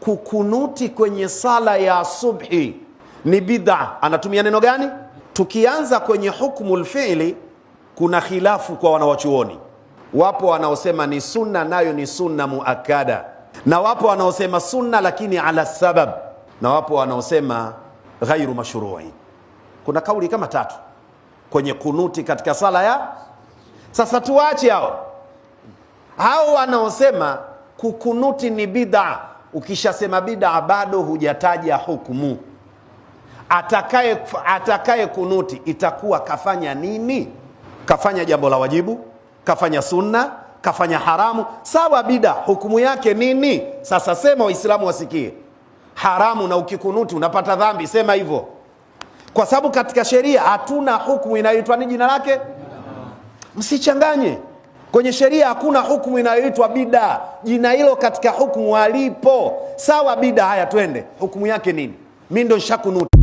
kukunuti kwenye sala ya subhi ni bid'a. Anatumia neno gani? Tukianza kwenye hukmul fi'li, kuna khilafu kwa wanawachuoni. Wapo wanaosema ni sunna, nayo ni sunna muakkada, na wapo wanaosema sunna lakini ala sabab, na wapo wanaosema ghairu mashru'i. Kuna kauli kama tatu kwenye kunuti katika sala ya. Sasa tuache hao wanaosema kukunuti ni bid'a. Ukishasema bid'a bado hujataja hukumu. Atakaye kunuti itakuwa kafanya nini? Kafanya jambo la wajibu, kafanya sunna, kafanya haramu. Sawa, bid'a hukumu yake nini? Sasa sema Waislamu wasikie. Haramu na ukikunuti unapata dhambi, sema hivyo. Kwa sababu katika sheria hatuna hukumu inayoitwa ni jina lake. Msichanganye. Kwenye sheria hakuna hukumu inayoitwa bid'a. Jina hilo katika hukumu halipo. Sawa, bid'a, haya twende. Hukumu yake nini? Mimi ndo nishakunuti.